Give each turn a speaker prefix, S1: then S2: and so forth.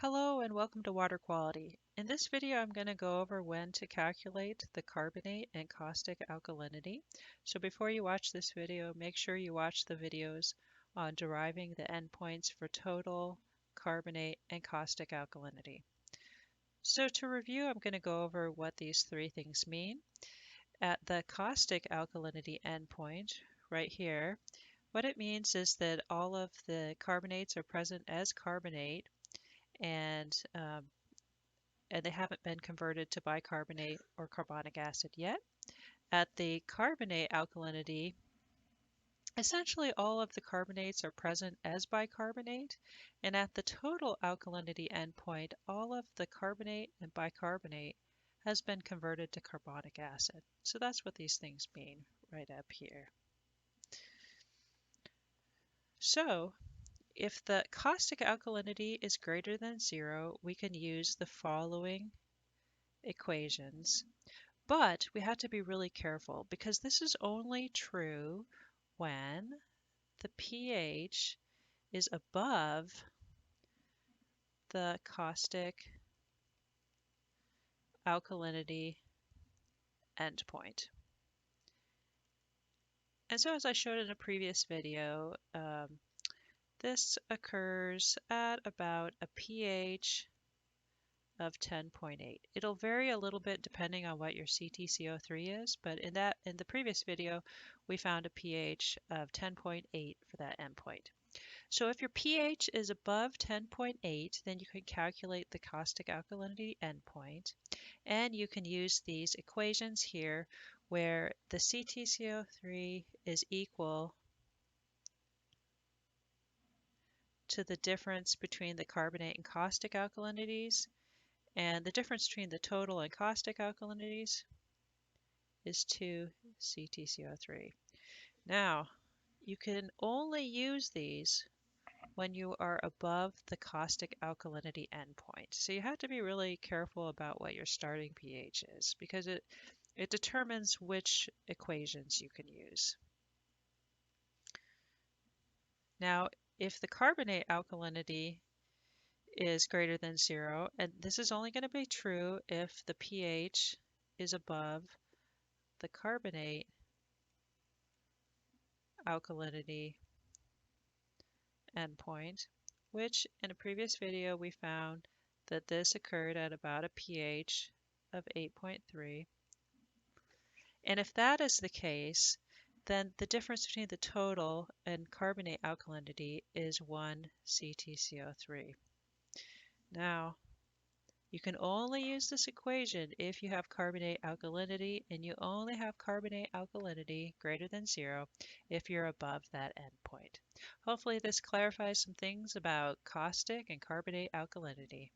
S1: Hello and welcome to Water Quality. In this video, I'm going to go over when to calculate the carbonate and caustic alkalinity. So before you watch this video, make sure you watch the videos on deriving the endpoints for total, carbonate, and caustic alkalinity. So to review, I'm going to go over what these three things mean. At the caustic alkalinity endpoint, right here, what it means is that all of the carbonates are present as carbonate and they haven't been converted to bicarbonate or carbonic acid yet. At the carbonate alkalinity, essentially all of the carbonates are present as bicarbonate, and at the total alkalinity endpoint, all of the carbonate and bicarbonate has been converted to carbonic acid. So that's what these things mean right up here. So if the caustic alkalinity is greater than 0, we can use the following equations. But we have to be really careful because this is only true when the pH is above the caustic alkalinity endpoint. And so as I showed in a previous video, this occurs at about a pH of 10.8. It'll vary a little bit depending on what your CtCO3 is, but in the previous video, we found a pH of 10.8 for that endpoint. So if your pH is above 10.8, then you can calculate the caustic alkalinity endpoint, and you can use these equations here where the CtCO3 is equal to the difference between the carbonate and caustic alkalinities, and the difference between the total and caustic alkalinities is 2 CtCO3. Now, you can only use these when you are above the caustic alkalinity endpoint. So you have to be really careful about what your starting pH is because it determines which equations you can use. Now, if the carbonate alkalinity is greater than 0, and this is only going to be true if the pH is above the carbonate alkalinity endpoint, which in a previous video we found that this occurred at about a pH of 8.3. And if that is the case, then the difference between the total and carbonate alkalinity is 1 CtCO3. Now, you can only use this equation if you have carbonate alkalinity, and you only have carbonate alkalinity greater than 0 if you're above that endpoint. Hopefully this clarifies some things about caustic and carbonate alkalinity.